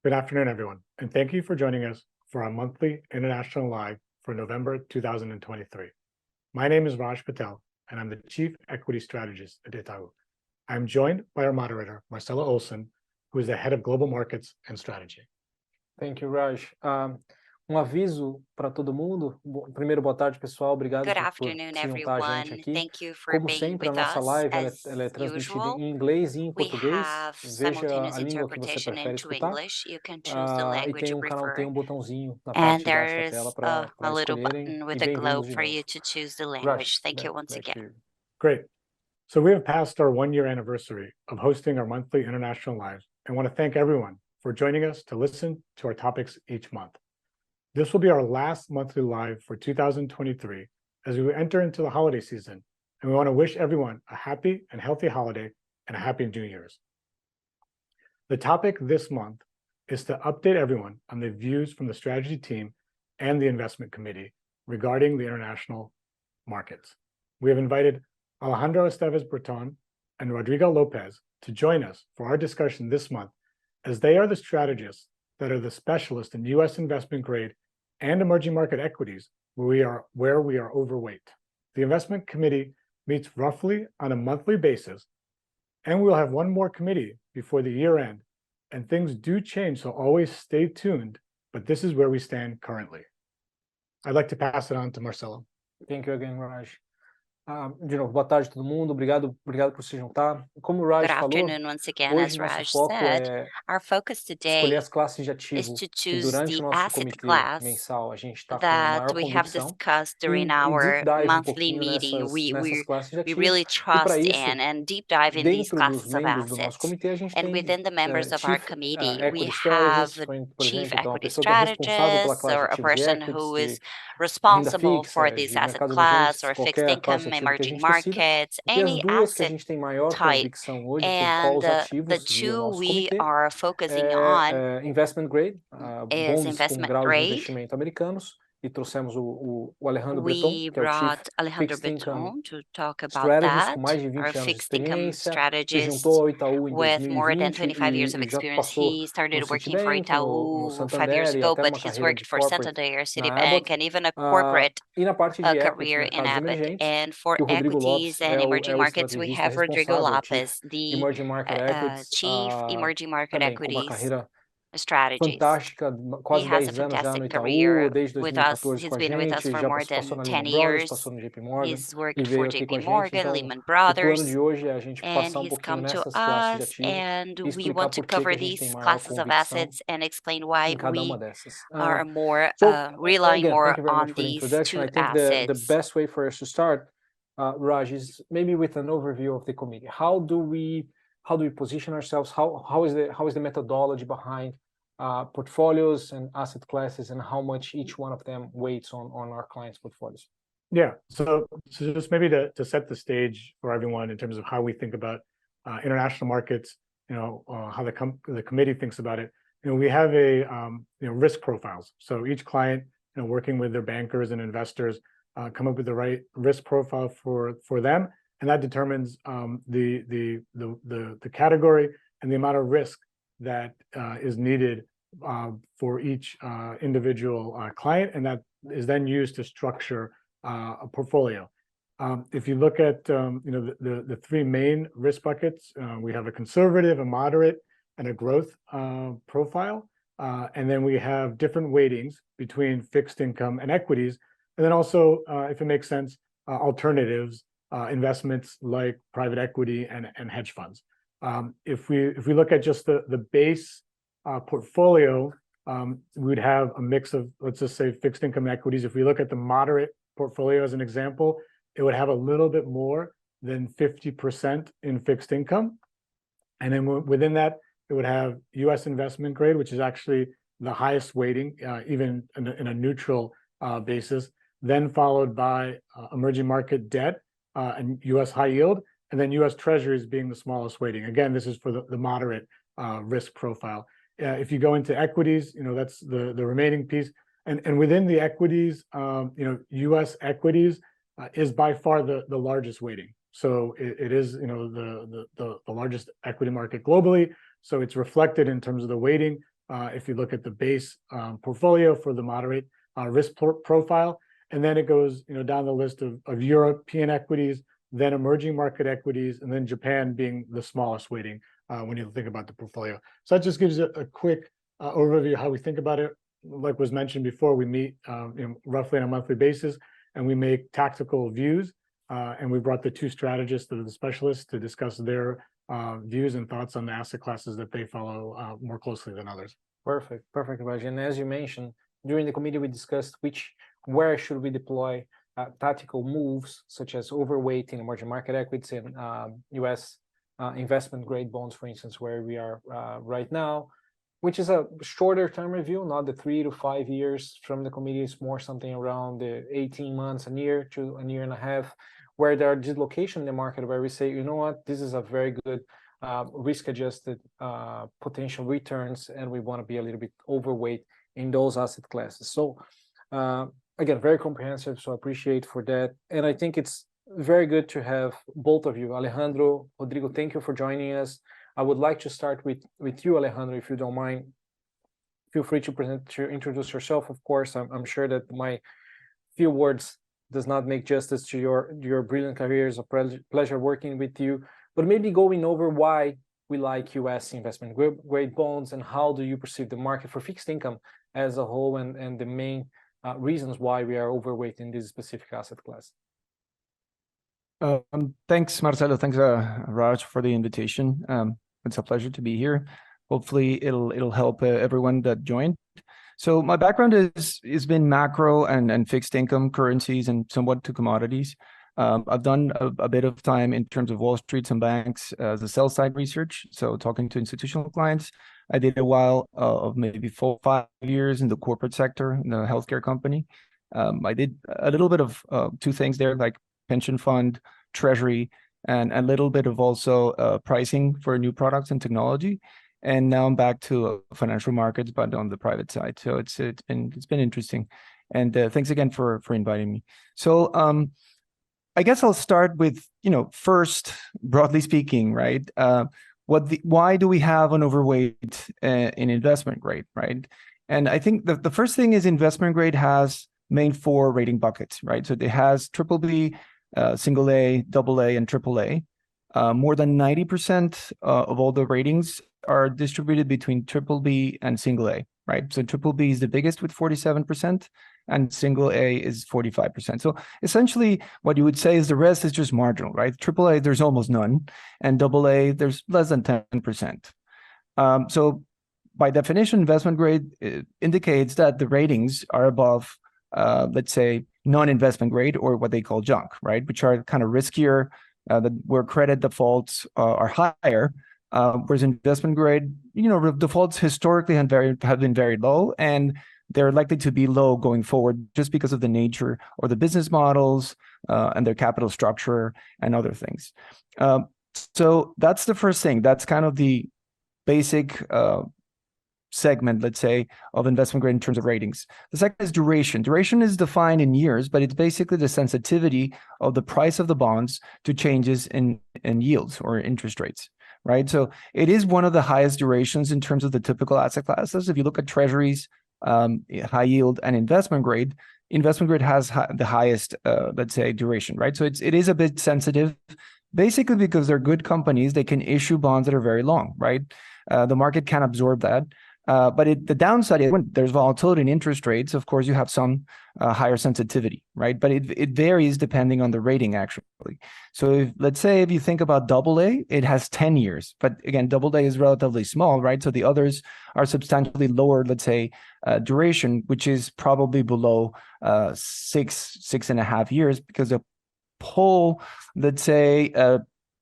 Good afternoon, everyone, and thank you for joining us for our monthly International Live for November 2023. My name is Niraj Patel, and I'm the Chief Equity Strategist at Itaú. I'm joined by our moderator, Marcelo Aagesen, who is the Head of Global Markets and Strategy. Thank you, Raj. Aviso para todo mundo. Primeiro, boa tarde, pessoal. Obrigado Good por afternoon, se juntar a gente everyone. aqui. Thank you for Como being sempre, a with nossa us. live As ela é transmitida usual, em inglês e em we português. have Veja simultaneous a língua que você interpretation prefere into escutar. English. You can choose the E language tem you tem prefer. botãozinho na And parte de baixo da there's tela a para little escolherem. button E with a globe bem-vindos de for novo. you to choose the language. Raj, Thank you once back again. to you. Great. So we have passed our one-year anniversary of hosting our monthly International Lives and want to thank everyone for joining us to listen to our topics each month. This will be our last monthly live for 2023 as we enter into the holiday season, and we want to wish everyone a happy and healthy holiday and a happy New Year's. The topic this month is to update everyone on the views from the strategy team and the investment committee regarding the international markets. We have invited Alejandro-Estevez Breton and Rodrigo Lopes to join us for our discussion this month, as they are the strategists that are the specialists in U.S. investment grade and emerging market equities where we are overweight. The investment committee meets roughly on a monthly basis, and we'll have one more committee before the year end, and things do change, so always stay tuned, but this is where we stand currently. I'd like to pass it on to Marcelo. Thank you again, Raj. De novo, boa tarde a todo mundo. Obrigado por se juntar. Como o Raj Good falou, afternoon once again. hoje As nosso Raj foco said, our focus escolher today as classes de is ativo to que choose durante the o nosso asset comitê class mensal a gente está com that maior we have convicção discussed during e deep our dive monthly pouquinho meeting. nessas classes de We ativo. really E para trust isso, in and deep dive in these dentro dos classes of membros do nosso assets. comitê, a gente And tem within the members of our Chief committee, we Equity have Strategist, a por chief exemplo, então a equity pessoa que é responsável pela strategist classe de or a ativos de person equities, who is de renda responsible for fixa, this de asset mercados class emergentes, or fixed qualquer classe de income, ativo que a emerging gente decida. markets, E as any duas que a asset gente tem maior type. convicção hoje com And quais the ativos via o two nosso we comitê are focusing on investment grade, is bonds com investment grau de grade. investimento americanos, e trouxemos o Alejandro Breton, We que é o Chief brought Alejandro Fixed Income Breton to talk about Strategist, that, com mais de our 20 anos de fixed income experiência, se strategist juntou ao Itaú em with more than 2020 25 years of e já experience. passou He no started working for Citibank, no Itaú 5 years Santander e ago, até but numa he's carreira worked de for corporate Santander, na Citibank, Abbott. and even a corporate E na parte de equities, career in mercados Abbott. emergentes, And for que o Rodrigo equities Lopes and emerging o markets, we estrategista have Rodrigo responsável, o Chief Lopes, the Emerging Market Equities, chief emerging market também com uma equities carreira strategist. fantástica, He quase has a 10 anos já no fantastic Itaú, career desde with us. 2014 He's com a been with us gente, for já more passou than na 10 Lehman Brothers, years. passou no JP Morgan He's worked e for veio aqui com a JP gente. Morgan, Então, Lehman o plano Brothers, de hoje é a gente and passar he's pouquinho come to nessas classes de us, ativo and e we explicar want to por que cover a gente tem these maior classes of convicção assets and explain why em cada uma we dessas. are more So, relying again, more thank you very on much for the these introduction. two I think the assets. best way for us to start, Raj, is maybe with an overview of the committee. How do we position ourselves? How is the methodology behind portfolios and asset classes, and how much each one of them weights on our clients' portfolios? Yeah, so just maybe to set the stage for everyone in terms of how we think about international markets, how the committee thinks about it. We have a risk profiles. So each client, working with their bankers and investors, come up with the right risk profile for them, and that determines the category and the amount of risk that is needed for each individual client, and that is then used to structure a portfolio. If you look at the three main risk buckets, we have a conservative, a moderate, and a growth profile, and then we have different weightings between fixed income and equities, and then also, if it makes sense, alternatives, investments like private equity and hedge funds. If we look at just the base portfolio, we would have a mix of, let's just say, fixed income equities. If we look at the moderate portfolio as an example, it would have a little bit more than 50% in fixed income. And then within that, it would have US investment grade, which is actually the highest weighting, even in a neutral basis, then followed by emerging market debt and US high yield, and then US Treasuries being the smallest weighting. Again, this is for the moderate risk profile. If you go into equities, that's the remaining piece. And within the equities, US equities is by far the largest weighting. So it is, the largest equity market globally. So it's reflected in terms of the weighting if you look at the base portfolio for the moderate risk profile. And then it goes, down the list of European equities, then emerging market equities, and then Japan being the smallest weighting when you think about the portfolio. So that just gives you a quick overview of how we think about it. Like was mentioned before, we meet roughly on a monthly basis, and we make tactical views. And we brought the two strategists that are the specialists to discuss their views and thoughts on the asset classes that they follow more closely than others. Perfect, Raj. And as you mentioned, during the committee, we discussed where should we deploy tactical moves, such as overweight in emerging market equities and U.S. investment grade bonds, for instance, where we are right now, which is a shorter term review, not the 3 to 5 years from the committee. It's more something around the 18 months, a year to a year and a half, where there are dislocation in the market where we say, you know what, this is a very good risk-adjusted potential returns, and we want to be a little bit overweight in those asset classes. So again, very comprehensive, so I appreciate for that. And I think it's very good to have both of you, Alejandro, Rodrigo, thank you for joining us. I would like to start with you, Alejandro, if you don't mind. Feel free to introduce yourself. Of course, I'm sure that my few words does not make justice to your brilliant career. It's a pleasure working with you. But maybe going over why we like U.S. investment grade bonds, and how do you perceive the market for fixed income as a whole, and the main reasons why we are overweight in this specific asset class. Thanks, Marcelo. Thanks, Raj, for the invitation. It's a pleasure to be here. Hopefully, it'll help everyone that joined. So my background has been macro and fixed income, currencies, and somewhat to commodities. I've done a bit of time in terms of Wall Street and banks as a sell side research, so talking to institutional clients. I did a while of maybe 4 or 5 years in the corporate sector, in a healthcare company. I did a little bit of 2 things there, like pension fund, treasury, and a little bit of also pricing for new products and technology. And now I'm back to financial markets, but on the private side. So it's been interesting. And thanks again for inviting me. So I guess I'll start with, first, broadly speaking, right? Why do we have an overweight in investment grade, right? And I think the first thing is investment grade has main 4 rating buckets, right? So it has BBB, single A, double A, and triple A. More than 90% of all the ratings are distributed between triple B and single A, right? So triple B is the biggest with 47%, and single A is 45%. So essentially, what you would say is the rest is just marginal, right? Triple A, there's almost none, and double A, there's less than 10%. So by definition, investment grade indicates that the ratings are above, let's say, non-investment grade, or what they call junk, right? Which are kind of riskier, where credit defaults are higher, whereas investment grade, defaults historically have been very low, and they're likely to be low going forward just because of the nature or the business models and their capital structure and other things. So that's the first thing. That's kind of the basic segment, let's say, of investment grade in terms of ratings. The second is duration. Duration is defined in years, but it's basically the sensitivity of the price of the bonds to changes in yields or interest rates, right? So it is one of the highest durations in terms of the typical asset classes. If you look at treasuries, high yield, and investment grade has the highest, let's say, duration, right? So it is a bit sensitive, basically because they're good companies. They can issue bonds that are very long, right? The market can absorb that. But the downside is when there's volatility in interest rates, of course, you have some higher sensitivity, right? But it varies depending on the rating, actually. So let's say if you think about double A, it has 10 years. But again, double A is relatively small, right? So the others are substantially lower, let's say, duration, which is probably below 6.5 years, because the whole, let's say,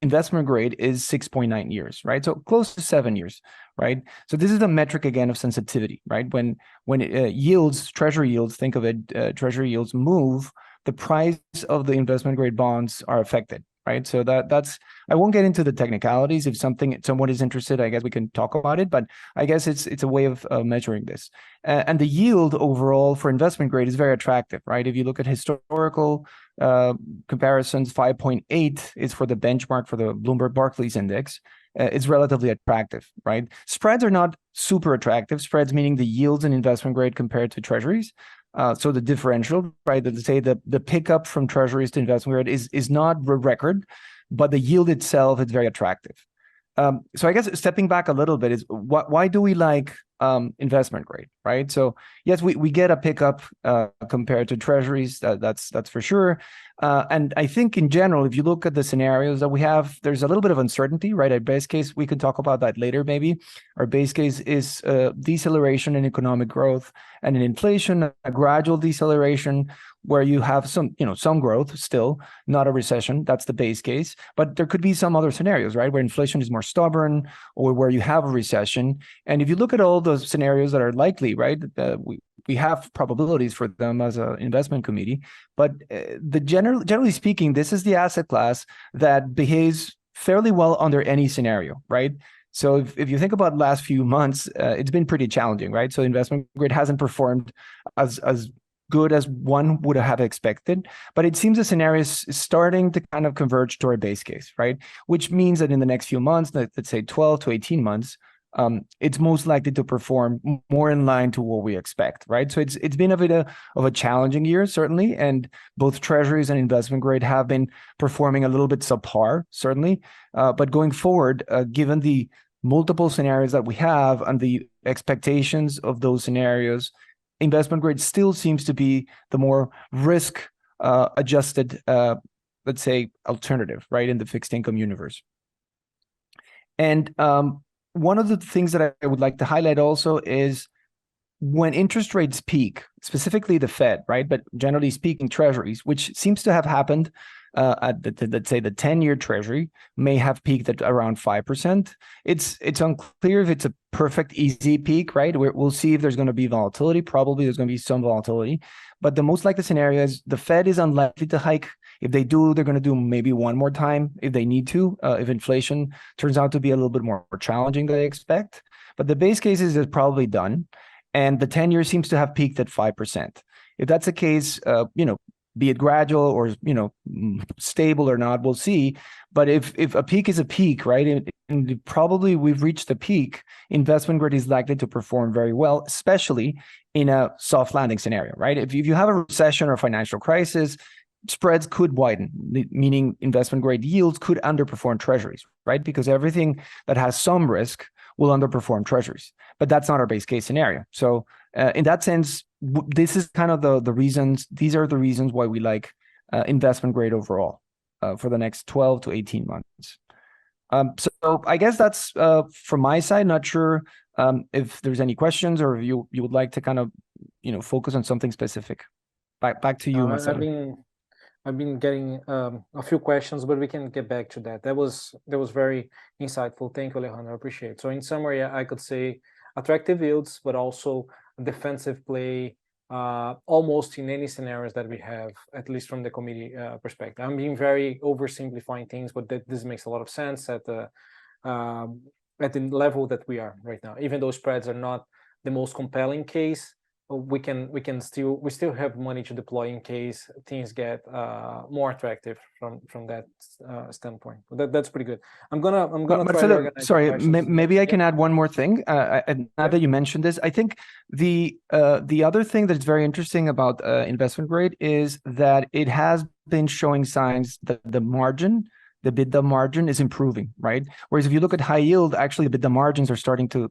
investment grade is 6.9 years, right? So close to 7 years, right? So this is a metric again of sensitivity, right? When yields, treasury yields, think of it, treasury yields move, the price of the investment grade bonds are affected, right? So that's, I won't get into the technicalities. If someone is interested, I guess we can talk about it, but I guess it's a way of measuring this. And the yield overall for investment grade is very attractive, right? If you look at historical comparisons, 5.8 is for the benchmark for the Bloomberg Barclays Index. It's relatively attractive, right? Spreads are not super attractive. Spreads meaning the yields in investment grade compared to treasuries. So the differential, right? Let's say the pickup from treasuries to investment grade is not a record, but the yield itself is very attractive. So I guess stepping back a little bit is why do we like investment grade, right? So yes, we get a pickup compared to treasuries. That's for sure. And I think in general, if you look at the scenarios that we have, there's a little bit of uncertainty, right? Our base case, we can talk about that later, maybe. Our base case is deceleration in economic growth and in inflation, a gradual deceleration where you have some growth still, not a recession. That's the base case. But there could be some other scenarios, right? Where inflation is more stubborn or where you have a recession. And if you look at all those scenarios that are likely, right? We have probabilities for them as an investment committee, but generally speaking, this is the asset class that behaves fairly well under any scenario, right? So if you think about the last few months, it's been pretty challenging, right? So investment grade hasn't performed as good as one would have expected, but it seems the scenario is starting to kind of converge to our base case, right? Which means that in the next few months, let's say 12 to 18 months, it's most likely to perform more in line to what we expect, right? So it's been a bit of a challenging year, certainly, and both treasuries and investment grade have been performing a little bit subpar, certainly. But going forward, given the multiple scenarios that we have and the expectations of those scenarios, investment grade still seems to be the more risk adjusted, let's say, alternative, right, in the fixed income universe. And one of the things that I would like to highlight also is when interest rates peak, specifically the Fed, right? But generally speaking, treasuries, which seems to have happened at let's say the 10-year treasury may have peaked at around 5%. It's unclear if it's a perfect easy peak, right? We'll see if there's going to be volatility. Probably there's going to be some volatility, but the most likely scenario is the Fed is unlikely to hike. If they do, they're going to do maybe one more time if they need to, if inflation turns out to be a little bit more challenging than they expect. But the base case is probably done. And the 10-year seems to have peaked at 5%. If that's the case, be it gradual or, stable or not, we'll see. But if a peak is a peak, right, and probably we've reached the peak, investment grade is likely to perform very well, especially in a soft landing scenario, right? If you have a recession or financial crisis, spreads could widen, meaning investment grade yields could underperform treasuries, right? Because everything that has some risk will underperform treasuries. But that's not our base case scenario. So in that sense, this is kind of the reasons, these are the reasons why we like investment grade overall for the next 12 to 18 months. So I guess that's from my side. Not sure if there's any questions or if you would like to kind of, focus on something specific. Back to you, Marcelo. I've been getting a few questions, but we can get back to that. That was very insightful. Thank you, Alejandro. I appreciate it. So in summary, I could say attractive yields, but also defensive play almost in any scenarios that we have, at least from the committee perspective. I'm being very oversimplifying things, but this makes a lot of sense at the level that we are right now. Even though spreads are not the most compelling case, we still have money to deploy in case things get more attractive from that standpoint. That's pretty good. I'm gonna Marcelo, try to organize sorry, questions. maybe I can add one more thing. Now that you mentioned this, I think the other thing that's very interesting about investment grade is that it has been showing signs that the EBITDA margin is improving, right? Whereas if you look at high yield, actually the EBITDA margins are starting to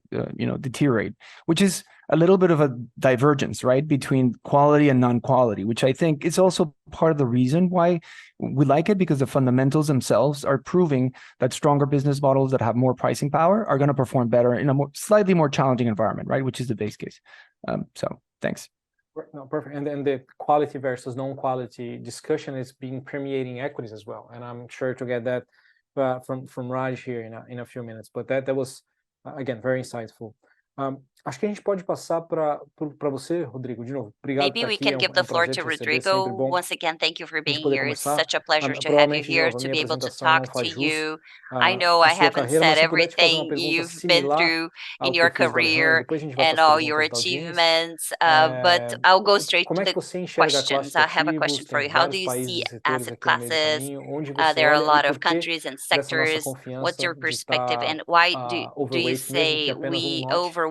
deteriorate, which is a little bit of a divergence, right, between quality and non-quality, which I think is also part of the reason why we like it, because the fundamentals themselves are proving that stronger business models that have more pricing power are going to perform better in a slightly more challenging environment, right, which is the base case. So thanks. No, perfect. And then the quality versus non-quality discussion is being permeating equities as well. And I'm sure to get that from Raj here in a few minutes. But that was, again, very insightful. Acho que a gente pode passar para você, Rodrigo, de novo. Obrigado Maybe por we estar aqui. can give the floor to Rodrigo. Once again, thank you for being here. It's such a pleasure to have you here, to be able to talk to you. I know I haven't said everything you've been through in your career and all your achievements, but I'll go straight to the questions. I have a question for you. How do you see asset classes? There are a lot of countries and sectors. What's your perspective, and why do you say we over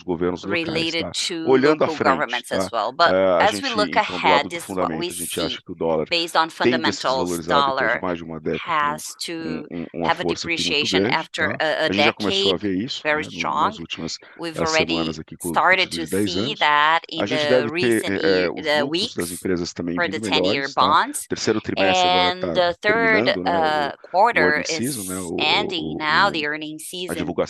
os governos locais, related tá? to Olhando à local frente, governments as tá? well. But A as we gente, look então, do lado ahead, do this is what we fundamento, a gente acha see. que o dólar Based on tende a se fundamentals, desvalorizar depois de dollar mais de uma década, tem has to uma have a força aqui muito depreciation grande, after tá? a A gente já começou a decade, ver isso, very né, strong. nas últimas We've semanas already aqui com o started título to de 10 see anos. that A in gente the deve ter recent os the lucros das weeks empresas também for vindo the 10-year melhores, tá? bonds. O terceiro trimestre agora And está the third terminando, né? O quarter earnings season, né? is ending now, the earnings A season. divulgação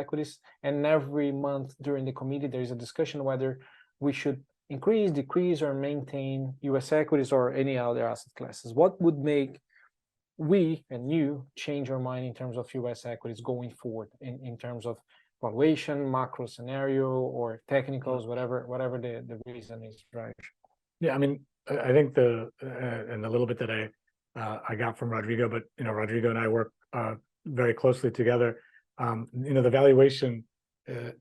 equities, and every month during the committee there is a discussion whether we should increase, decrease, or maintain US equities or any other asset classes. What would make we and you change our mind in terms of US equities going forward, in terms of valuation, macro scenario, or technicals, whatever the reason is, right? Yeah, I mean, I think and a little bit that I got from Rodrigo, but Rodrigo and I work very closely together. The valuation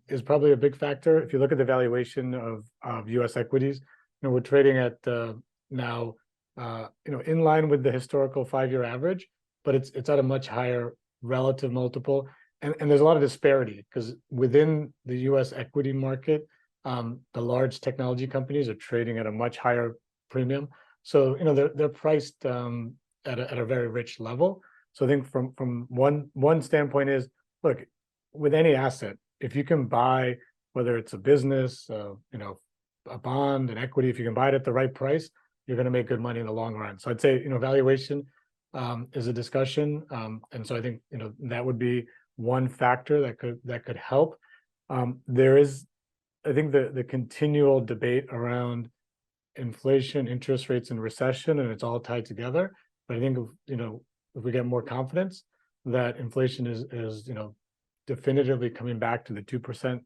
is probably a big factor. If you look at the valuation of U.S. equities, we're trading at now in line with the historical 5-year average, but it's at a much higher relative multiple, and there's a lot of disparity because within the U.S. equity market, the large technology companies are trading at a much higher premium. So they're priced at a very rich level. So I think from one standpoint is, look, with any asset, if you can buy, whether it's a business, a bond, an equity, if you can buy it at the right price, you're going to make good money in the long run. So I'd say valuation is a discussion, and so I think that would be one factor that could help. There is, I think, the continual debate around inflation, interest rates, and recession, and it's all tied together. But I think if we get more confidence that inflation is definitively coming back to the 2%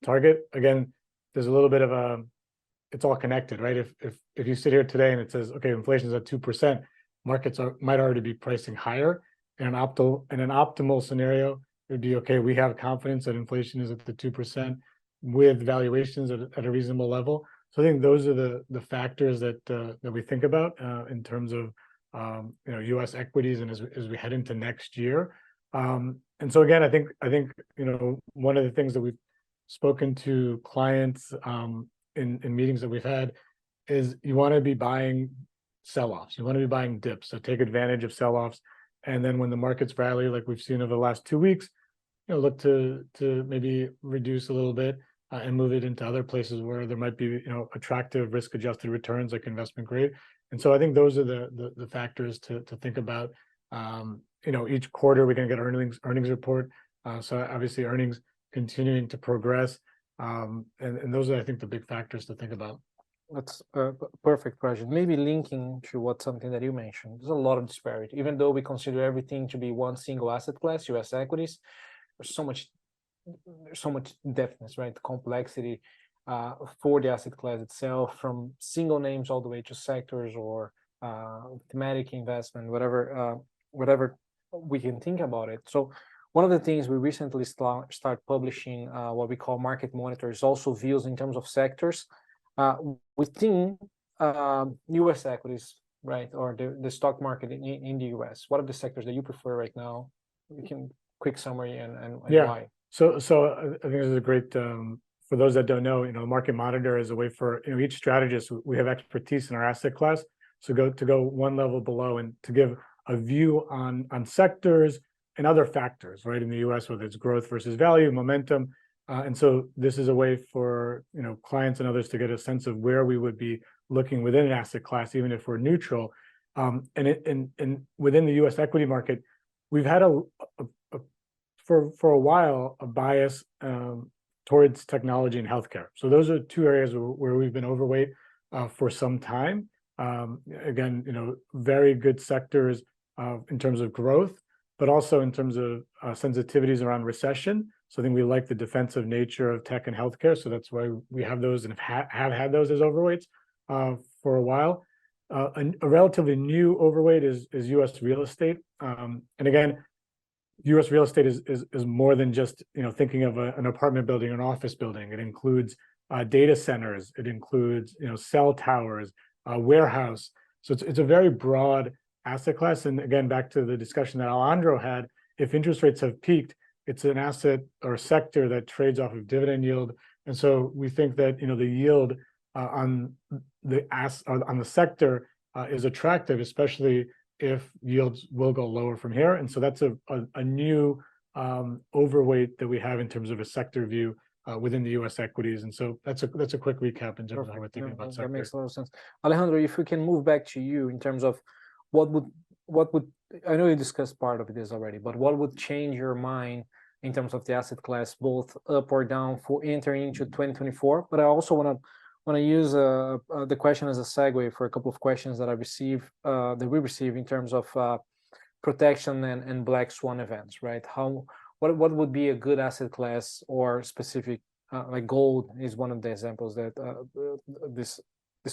target, again, there's a little bit of it's all connected, right? If you sit here today and it says, okay, inflation is at 2%, markets might already be pricing higher. In an optimal scenario, it would be, okay, we have confidence that inflation is at the 2% with valuations at a reasonable level. So I think those are the factors that we think about in terms of U.S. equities and as we head into next year. And so again, I think one of the things that we've spoken to clients in meetings that we've had is you want to be buying sell-offs. You want to be buying dips. So take advantage of sell-offs, and then when the markets rally, like we've seen over the last 2 weeks, look to maybe reduce a little bit and move it into other places where there might be attractive risk-adjusted returns like investment grade. And so I think those are the factors to think about. Each quarter we're going to get earnings report. So obviously earnings continuing to progress, and those are, I think, the big factors to think about. That's a perfect question. Maybe linking to something that you mentioned, there's a lot of disparity. Even though we consider everything to be one single asset class, U.S. equities, there's so much depthness, right? Complexity for the asset class itself, from single names all the way to sectors or thematic investment, whatever we can think about it. So one of the things we recently start publishing, what we call market monitors, also views in terms of sectors within U.S. equities, right, or the stock market in the U.S. What are the sectors that you prefer right now? We can quick summary and why. So I think this is a great, for those that don't know, market monitor is a way for each strategist. We have expertise in our asset class, so to go one level below and to give a view on sectors and other factors, right, in the U.S., whether it's growth versus value, momentum. And so this is a way for clients and others to get a sense of where we would be looking within an asset class, even if we're neutral. And within the U.S. equity market, we've had for a while a bias towards technology and healthcare. So those are two areas where we've been overweight for some time. Again, very good sectors in terms of growth, but also in terms of sensitivities around recession. So I think we like the defensive nature of tech and healthcare. So that's why we have those and have had those as overweights for a while. A relatively new overweight is U.S. real estate. And again, U.S. real estate is more than just thinking of an apartment building or an office building. It includes data centers. It includes cell towers, warehouse. So it's a very broad asset class. And again, back to the discussion that Alejandro had, if interest rates have peaked, it's an asset or sector that trades off of dividend yield. And so we think that the yield on the sector is attractive, especially if yields will go lower from here. And so that's a new overweight that we have in terms of a sector view within the U.S. equities. And so that's a quick recap in terms of how we're thinking about sector. That makes a lot of sense. Alejandro, if we can move back to you in terms of what would I know you discussed part of this already, but what would change your mind in terms of the asset class, both up or down, for entering into 2024? But I also want to use the question as a segue for a couple of questions that we receive in terms of protection and black swan events, right? what would be a good asset class or specific, like gold is one of the examples that this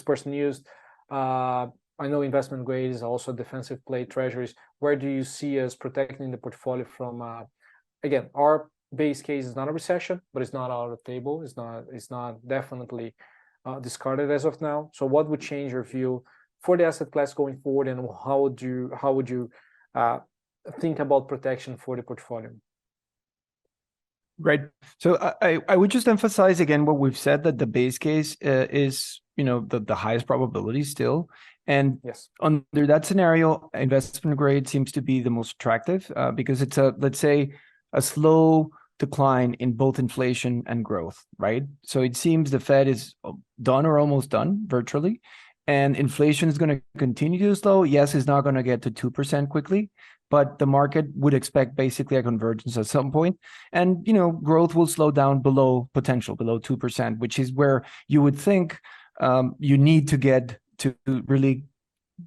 person used. I know investment grade is also a defensive play, treasuries. Where do you see us protecting the portfolio from, again, our base case is not a recession, but it's not out of the table. It's not definitely discarded as of now. So what would change your view for the asset class going forward, and how would you think about protection for the portfolio? Right. So I would just emphasize again what we've said, that the base case is, you know, the highest probability still. And yes, under that scenario, investment grade seems to be the most attractive because it's let's say, a slow decline in both inflation and growth, right? So it seems the Fed is done or almost done virtually, and inflation is going to continue to slow. Yes, it's not going to get to 2% quickly, but the market would expect basically a convergence at some point. And, you know, growth will slow down below potential, below 2%, which is where you would think you need to get to really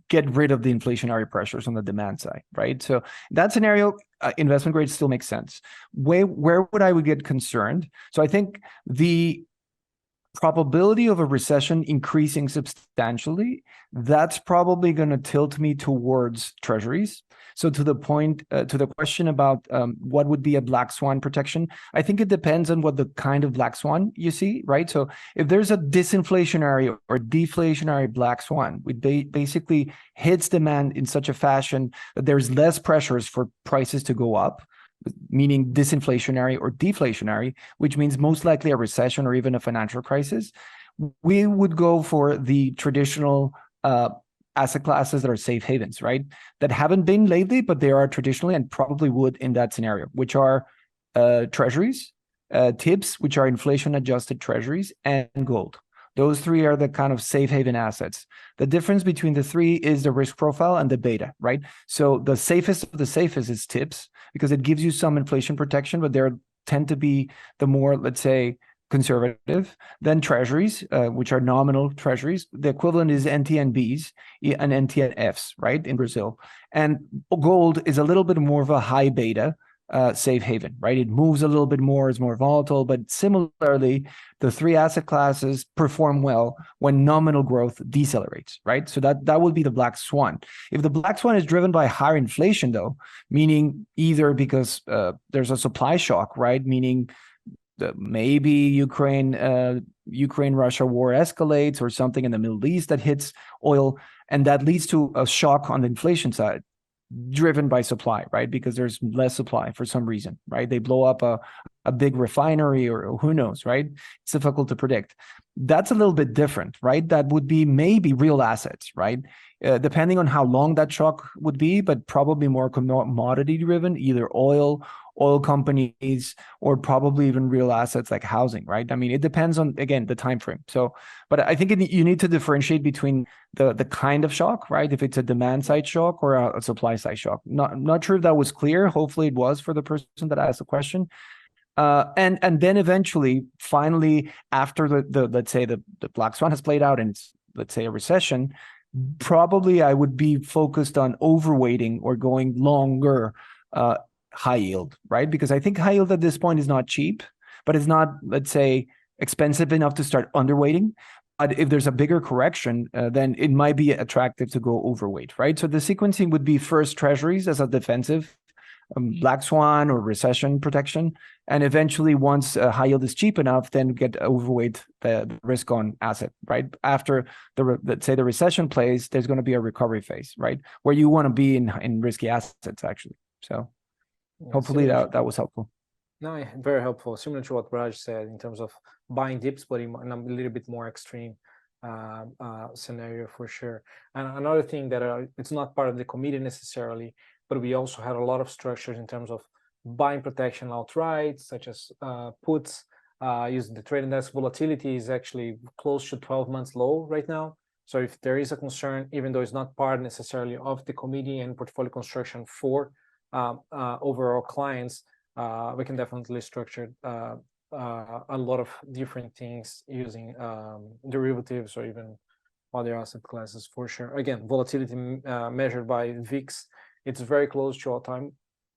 get rid of the inflationary pressures on the demand side, right? So that scenario, investment grade still makes sense. Where would I get concerned? So I think the probability of a recession increasing substantially, that's probably going to tilt me towards treasuries. So to the point, to the question about what would be a black swan protection, I think it depends on what the kind of black swan you see, right? So if there's a disinflationary or deflationary black swan, which basically hits demand in such a fashion that there's less pressures for prices to go up, meaning disinflationary or deflationary, which means most likely a recession or even a financial crisis, we would go for the traditional asset classes that are safe havens, right? That haven't been lately, but they are traditionally and probably would in that scenario, which are treasuries, TIPS, which are inflation-adjusted treasuries, and gold. Those three are the kind of safe haven assets. The difference between the three is the risk profile and the beta, right? So the safest of the safest is TIPS because it gives you some inflation protection, but they tend to be the more, let's say, conservative. Then treasuries, which are nominal treasuries. The equivalent is NTNBs and NTNFs, right, in Brazil. And gold is a little bit more of a high beta safe haven, right? It moves a little bit more, it's more volatile, but similarly, the three asset classes perform well when nominal growth decelerates, right? So that would be the black swan. If the black swan is driven by higher inflation, though, meaning either because there's a supply shock, right? Meaning maybe Ukraine-Russia war escalates or something in the Middle East that hits oil, and that leads to a shock on the inflation side, driven by supply, right? Because there's less supply for some reason, right? They blow up a big refinery or who knows, right? It's difficult to predict. That's a little bit different, right? That would be maybe real assets, right? Depending on how long that shock would be, but probably more commodity driven, either oil companies, or probably even real assets like housing, right? I mean, it depends on, again, the time frame. So, but I think you need to differentiate between the kind of shock, right? If it's a demand side shock or a supply side shock. Not sure if that was clear. Hopefully it was for the person that asked the question. And then eventually, finally, after the let's say the black swan has played out and it's, let's say, a recession, probably I would be focused on overweighting or going longer high yield, right? Because I think high yield at this point is not cheap, but it's not, let's say, expensive enough to start underweighting. But if there's a bigger correction, then it might be attractive to go overweight, right? So the sequencing would be first treasuries as a defensive black swan or recession protection. And eventually, once high yield is cheap enough, then get overweight the risk on asset, right? After let's say the recession plays, there's going to be a recovery phase, right? Where you want to be in risky assets, actually. So hopefully that was helpful. No, very helpful. Similar to what Raj said in terms of buying dips, but in a little bit more extreme scenario for sure. And another thing that it's not part of the committee necessarily, but we also had a lot of structures in terms of buying protection outright, such as puts using the trading desk. Volatility is actually close to 12 months low right now. So if there is a concern, even though it's not part necessarily of the committee and portfolio construction for overall clients, we can definitely structure a lot of different things using derivatives or even other asset classes for sure. Again, volatility measured by VIX, it's very close to all-time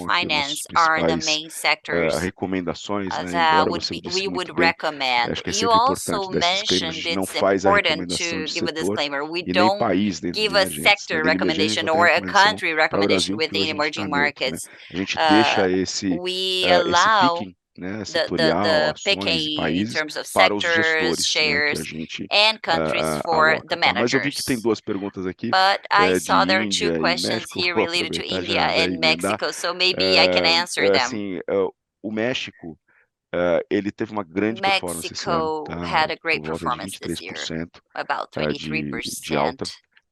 and finance are the main sectors recomendações, né? that Embora você disse we muito would bem, recommend. acho que é You sempre also importante dar esse disclaimer, a mentioned gente não it's faz a important recomendação to de give a setor disclaimer. We e nem don't país dentro give de a emergentes, né? sector Dentro de emergentes, recommendation só tem or a recomendação country para o recommendation Brasil, pelo within a gente está emerging neutro, né? markets. A gente deixa esse We allow picking né, setorial, ações e países para os gestores, né, que a gente aloca, tá? Mas eu vi que tem duas perguntas aqui de Índia e México, vou aproveitar já emendar. Assim, o México ele teve uma grande performance esse ano, tá? Por volta de 23% de alta.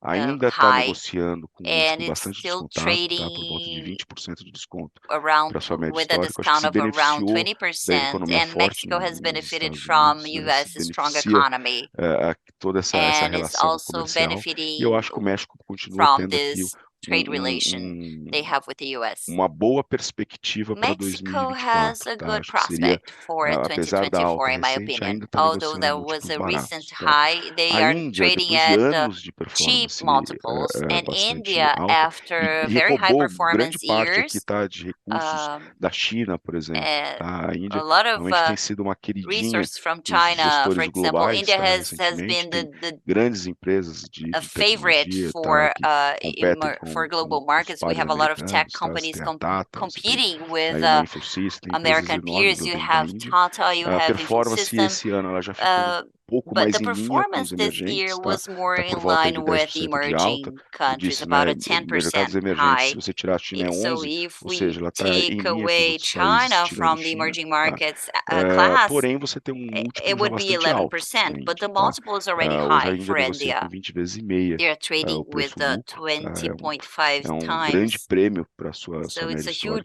Ainda está negociando com último bastante descontado, tá? Por volta de 20% de desconto para sua média histórica. Acho que se beneficiou da economia forte nos Estados Unidos, né? Se beneficia toda essa relação comercial. E eu acho que o México continua tendo aqui uma boa perspectiva para 2024, tá? Acho que seria, apesar da alta recente, ainda está negociando múltiplos baratos, certo? A Índia, depois de anos de performance bastante alta, e roubou grande parte aqui, tá, de recursos da China, por exemplo, tá? A Índia realmente tem sido uma queridinha dos gestores globais, tá? Recentemente, tem grandes empresas de tecnologia, tá? Que competem com os pares americanos, tá? Você tem a Tata, você tem aí uma Infosys, tem empresas enormes dentro da Índia. A performance esse ano ela já ficou pouco mais em linha com os emergentes, tá? Tá por volta de 10% de alta. Eu disse, né, mercados emergentes, se você tirar a China é 11, ou seja, ela está em linha com os outros países, tirando China, tá? Porém, você tem um múltiplo já bastante alto na Índia, tá? Hoje a Índia negocia com 20 vezes e meia o preço-lucro, tá? É um grande prêmio para a sua média histórica, aí, que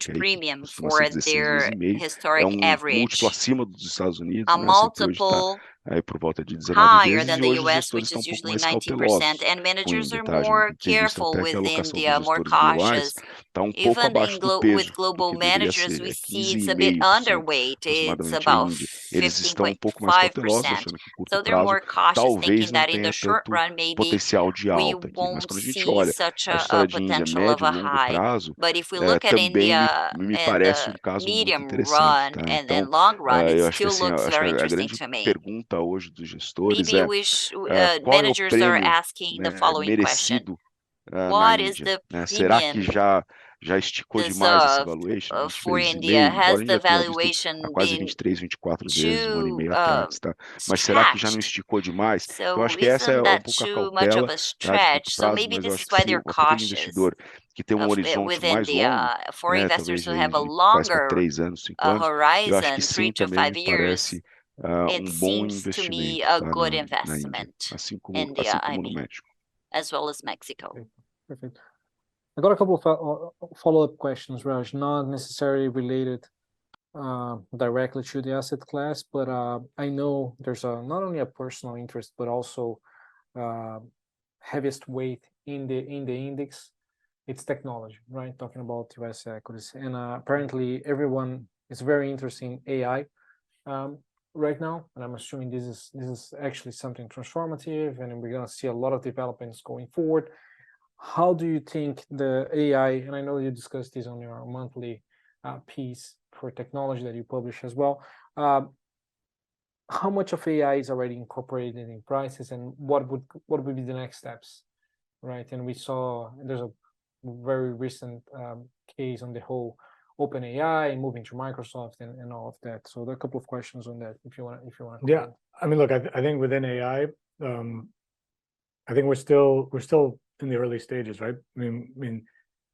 costuma ser 16 vezes e meio. É um múltiplo acima dos Estados Unidos, né? Sempre hoje está aí por volta de 19 vezes, e hoje os gestores estão um pouco mais cautelosos com a Índia, tá? A gente tem visto até que a alocação dos gestores globais está um pouco abaixo do peso do que deveria ser, 15,5% aproximadamente a Índia. Eles estão um pouco mais cautelosos, achando que curto prazo talvez não tenha tanto potencial de alta aqui, mas quando a gente olha a história de Índia médio e longo prazo, também me parece um caso muito interessante, tá? Então, eu acho que assim, a grande pergunta hoje dos gestores qual é o prêmio, né, merecido na Índia, né? Será que já esticou demais esse valuation, 20 vezes e meio, embora a gente já tenha visto a quase 23, 24 vezes um ano e meio atrás, tá? Mas será que já não esticou demais? Então, acho que essa é um pouco a cautela, tá, de curto prazo, mas eu acho que se aquele investidor que tem um horizonte mais longo, né, talvez aí ele faz para 3 anos, 5 anos, eu acho que sim, também me parece um bom investimento, tá, na Índia, assim como no México. As well as Mexico. Perfect. I got a couple of follow-up questions, Raj, not necessarily related directly to the asset class, but I know there's not only a personal interest, but also heaviest weight in the index. It's technology, right? Talking about US equities, and apparently everyone is very interested in AI right now, and I'm assuming this is actually something transformative, and we're going to see a lot of developments going forward. How do you think the AI, and I know you discussed this on your monthly piece for technology that you publish as well, how much of AI is already incorporated in prices, and what would be the next steps, right? And we saw there's a very recent case on the whole OpenAI moving to Microsoft and all of that. So there are a couple of questions on that if you want. Yeah, I mean, look, I think within AI, I think we're still in the early stages, right? I mean,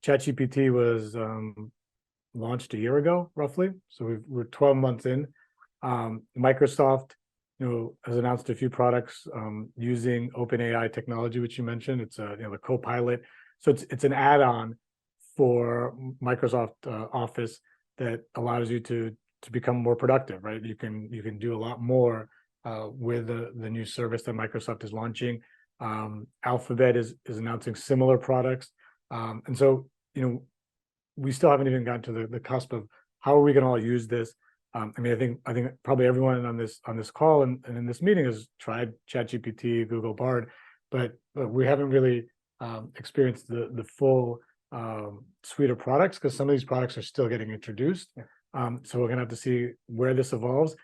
ChatGPT was launched a year ago, roughly. So we're 12 months in. Microsoft, has announced a few products using OpenAI technology, which you mentioned. It's the Copilot. So it's an add-on for Microsoft Office that allows you to become more productive, right? You can do a lot more with the new service that Microsoft is launching. Alphabet is announcing similar products, and so we still haven't even gotten to the cusp of how are we going to all use this. I mean, I think probably everyone on this call and in this meeting has tried ChatGPT, Google Bard, but we haven't really experienced the full suite of products because some of these products are still getting introduced. So we're gonna have to see where this evolves,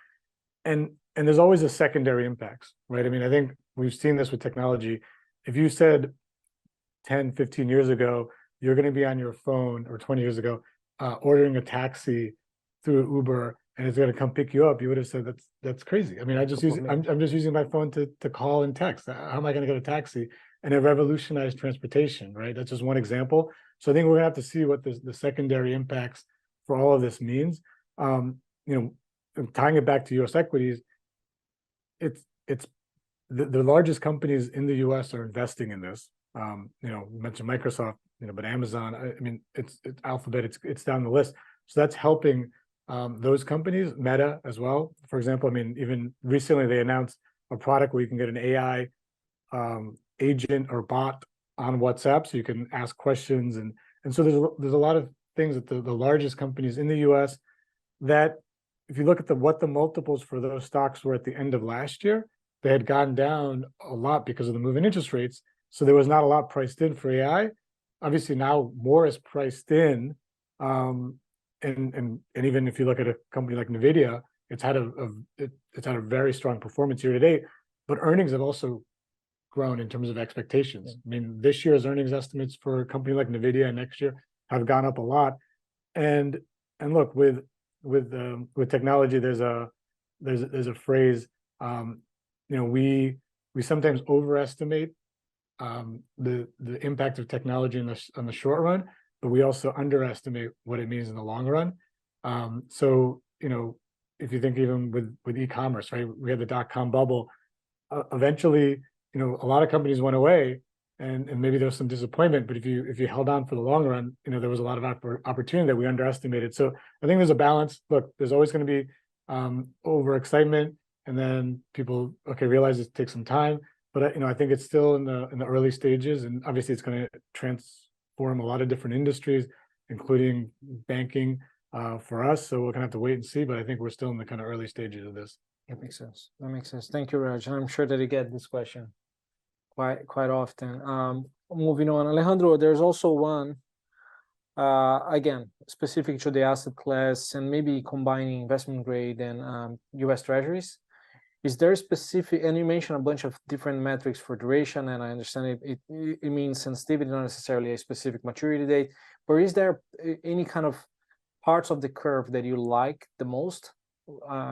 and there's always a secondary impacts, right? I mean, I think we've seen this with technology. If you said 10, 15 years ago, you're going to be on your phone, or 20 years ago, ordering a taxi through Uber, and it's going to come pick you up, you would have said that's crazy. I mean, I'm just using my phone to call and text. How am I going to get a taxi? And it revolutionized transportation, right? That's just one example. So I think we're going to have to see what the secondary impacts for all of this means. Tying it back to U.S. equities, it's the largest companies in the U.S. are investing in this. You mentioned Microsoft, but Amazon. I mean, it's Alphabet. It's down the list. So that's helping those companies. Meta as well, for example. I mean, even recently they announced a product where you can get an AI agent or bot on WhatsApp, so you can ask questions, and so there's a lot of things that the largest companies in the U.S. that, if you look at what the multiples for those stocks were at the end of last year, they had gone down a lot because of the move in interest rates. So there was not a lot priced in for AI. Obviously now more is priced in, and even if you look at a company like Nvidia, it's had a very strong performance year to date, but earnings have also grown in terms of expectations. I mean, this year's earnings estimates for a company like Nvidia next year have gone up a lot. And look, with technology, there's a phrase, we sometimes overestimate the impact of technology on the short run, but we also underestimate what it means in the long run. So if you think even with e-commerce, right? We had the .com bubble. Eventually, a lot of companies went away, and maybe there was some disappointment. But if you held on for the long run, there was a lot of opportunity that we underestimated. So I think there's a balance. Look, there's always going to be overexcitement, and then people realize it takes some time. But I think it's still in the early stages, and obviously it's going to transform a lot of different industries, including banking for us. So we're going to have to wait and see. But I think we're still in the kind of early stages of this. That makes sense. Thank you, Raj. And I'm sure that you get this question quite often. Moving on, Alejandro, there's also one, again, specific to the asset class and maybe combining investment grade and U.S. Treasuries. Is there specific, and you mentioned a bunch of different metrics for duration, and I understand it means sensitivity, not necessarily a specific maturity date, but is there any kind of parts of the curve that you like the most,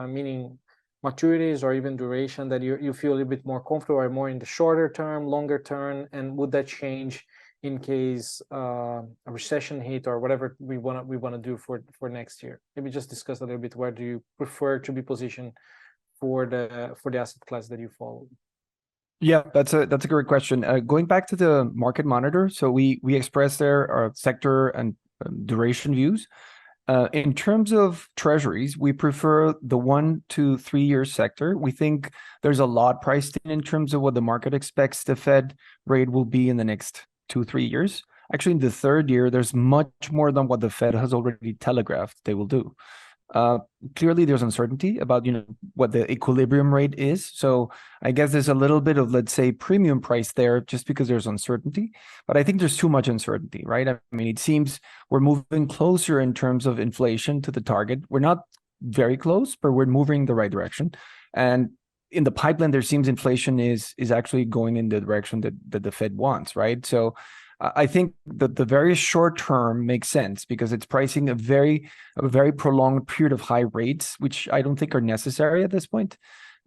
meaning maturities or even duration that you feel a little bit more comfortable, or more in the shorter term, longer term, and would that change in case a recession hit or whatever we want to do for next year? Maybe just discuss a little bit, where do you prefer to be positioned for the asset class that you follow? Yeah, that's a great question. Going back to the market monitor, so we express there our sector and duration views. In terms of treasuries, we prefer the 1 to 3 year sector. We think there's a lot priced in terms of what the market expects the Fed rate will be in the next 2-3 years. Actually, in the third year, there's much more than what the Fed has already telegraphed they will do. Clearly, there's uncertainty about what the equilibrium rate is. So I guess there's a little bit of, let's say, premium price there just because there's uncertainty. But I think there's too much uncertainty, right? I mean, it seems we're moving closer in terms of inflation to the target. We're not very close, but we're moving the right direction. And in the pipeline, there seems inflation is actually going in the direction that the Fed wants, right? So I think that the very short term makes sense because it's pricing a very prolonged period of high rates, which I don't think are necessary at this point.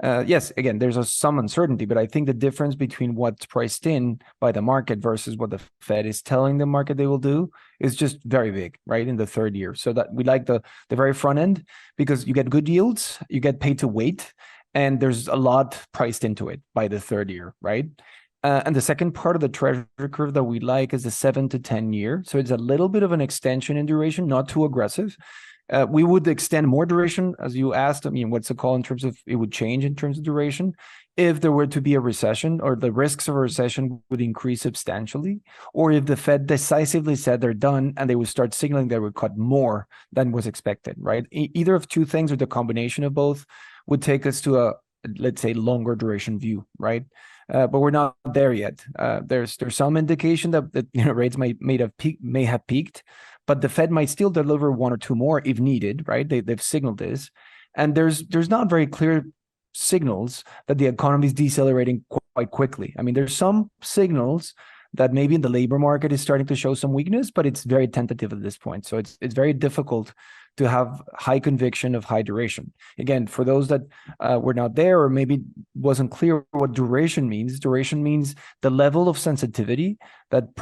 Yes, again, there's some uncertainty, but I think the difference between what's priced in by the market versus what the Fed is telling the market they will do is just very big, right, in the third year. So that we like the very front end because you get good yields, you get paid to wait, and there's a lot priced into it by the third year, right? And the second part of the treasury curve that we like is the 7 to 10 year. So it's a little bit of an extension in duration, not too aggressive. We would extend more duration, as you asked. I mean, what's the call in terms of it would change in terms of duration if there were to be a recession, or the risks of a recession would increase substantially, or if the Fed decisively said they're done and they would start signaling they would cut more than was expected, right? Either of two things or the combination of both would take us to a, let's say, longer duration view, right? But we're not there yet. There's some indication that rates may have peaked, but the Fed might still deliver 1 or 2 more if needed, right? They've signaled this, and there's not very clear signals that the economy is decelerating quite quickly. I mean, there's some signals that maybe in the labor market is starting to show some weakness, but it's very tentative at this point. So it's very difficult to have high conviction of high duration. Again, for those that were not there or maybe wasn't clear what duration means the level of sensitivity that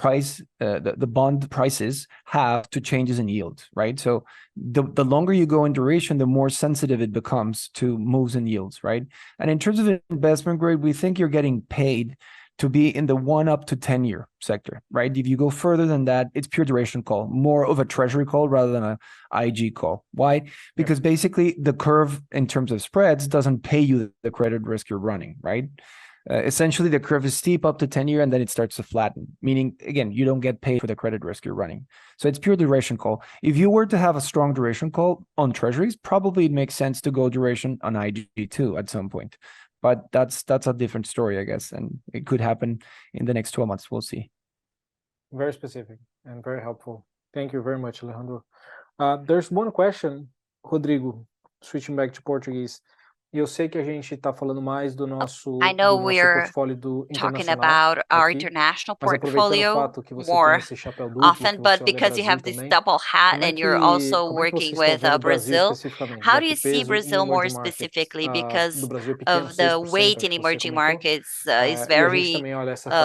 the bond prices have to changes in yield, right? So the longer you go in duration, the more sensitive it becomes to moves in yields, right? And in terms of investment grade, we think you're getting paid to be in the 1 up to 10 year sector, right? If you go further than that, it's pure duration call, more of a treasury call rather than a IG call. Why? Because basically the curve in terms of spreads doesn't pay you the credit risk you're running, right? Essentially, the curve is steep up to 10 year and then it starts to flatten, meaning, again, you don't get paid for the credit risk you're running. So it's pure duration call. If you were to have a strong duration call on treasuries, probably it makes sense to go duration on IG too at some point. But that's a different story, I guess, and it could happen in the next 12 months. We'll see. Very specific and very helpful. Thank you very much, Alejandro. There's one question, Rodrigo, switching back to Portuguese. Eu sei que a gente está falando mais do nosso portfólio do talking about our international portfolio more often, but because you have this double hat and you're also working with Brazil, how do you see Brazil more specifically? Because of the weight in emerging markets is very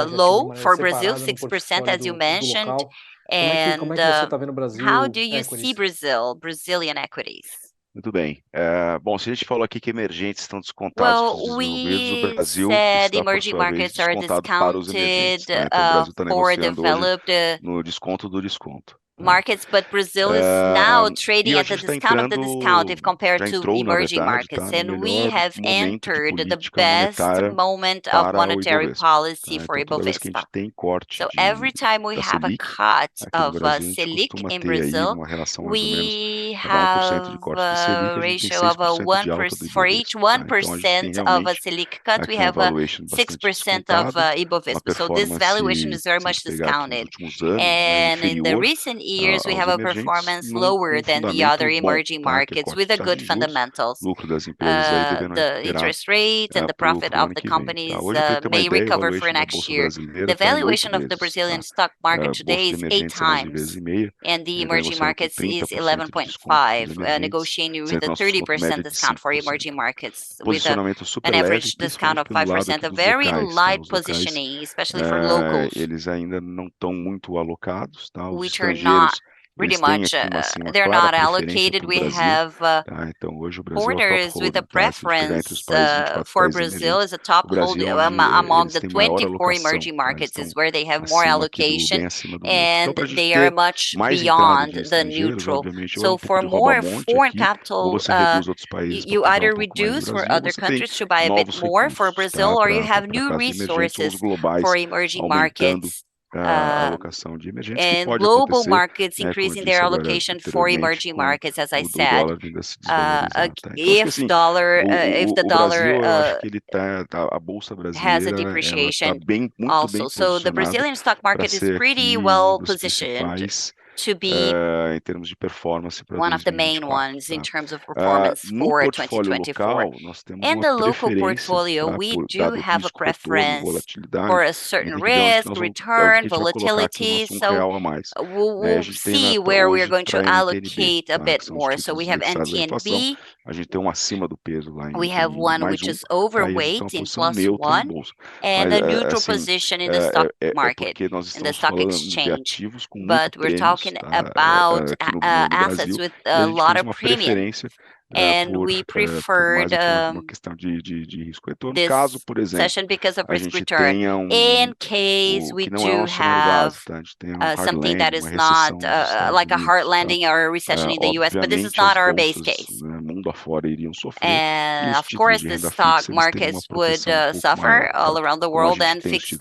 low for Brazil, 6% as you mentioned. And how do you see Brazilian equities? Muito bem. Bom, se a gente falou aqui que emergentes estão descontados para os desenvolvidos, o Brasil está, por sua vez, descontado para os emergentes. Tá? Então, o Brasil está negociando hoje no desconto do desconto. Markets, but Brazil is now trading at the discount of the discount if compared to emerging markets, and we have entered the best moment of monetary policy for Ibovespa. So every time we have a cut of Selic in Brazil, we have a ratio of 1%. For each 1% of a Selic cut, we have 6% of Ibovespa. So this valuation is very much discounted. And in the recent years, we have a performance lower than the other emerging markets with a good fundamentals. The interest rate and the profit of the companies may recover for next year. The valuation of the Brazilian stock market today is 8 times, and the emerging markets is 11.5, negotiating with a 30% discount for emerging markets, with an average discount of 5%, a very light positioning, especially for locals, which are not pretty much, they're not allocated. We have foreigners with a preference for Brazil as a top holder among the 24 emerging markets is where they have more allocation, and they are much beyond the neutral. So for more foreign capital, you either reduce for other countries to buy a bit more for Brazil, or you have new resources for emerging markets. And global markets increasing their allocation for emerging markets, as I said. If the dollar has a depreciation also. So the Brazilian stock market is pretty well positioned to be one of the main ones in terms of performance for 2024. In the local portfolio, we do have a preference for a certain risk, return, volatility. So we'll see where we're going to allocate a bit more. So we have NTN-B. We have one which is overweight in +1 and a neutral position in the stock market, in the stock exchange. But we're talking about assets with a lot of premium, and we preferred this session because of risk return. In case we do have something that is not like a hard landing or a recession in the US, but this is not our base case. And of course, the stock markets would suffer all around the world, and fixed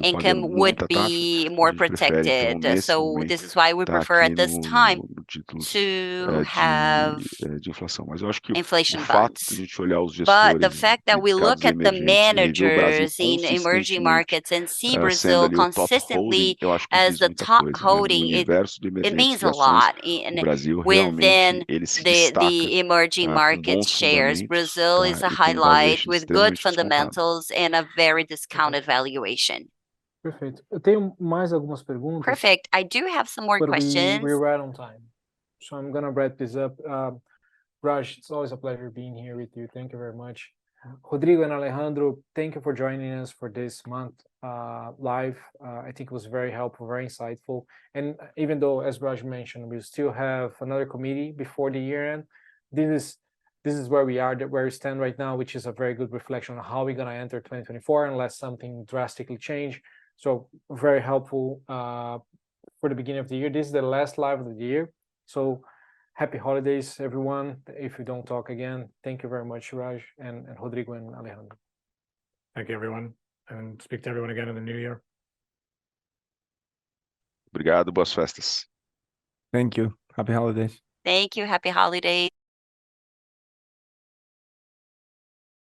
income would be more protected. So this is why we prefer at this time to have inflation bonds. But the fact that we look at the managers in emerging markets and see Brazil consistently as the top holding, it means a lot within the emerging market shares. Brazil is a highlight with good fundamentals and a very discounted valuation. Perfeito. Eu tenho mais algumas perguntas. Perfect. I do have some more questions. We're right on time. So I'm going to wrap this up. Raj, it's always a pleasure being here with you. Thank you very much. Rodrigo and Alejandro, thank you for joining us for this month live. I think it was very helpful, very insightful. And even though, as Raj mentioned, we still have another committee before the year end, this is where we are, where we stand right now, which is a very good reflection on how we're going to enter 2024 unless something drastically change. So very helpful for the beginning of the year. This is the last live of the year. So happy holidays, everyone. If we don't talk again, thank you very much, Raj and Rodrigo and Alejandro. Thank you, everyone. And speak to everyone again in the new year. Obrigado, boas festas. Thank you. Happy holidays. Thank you. Happy holidays.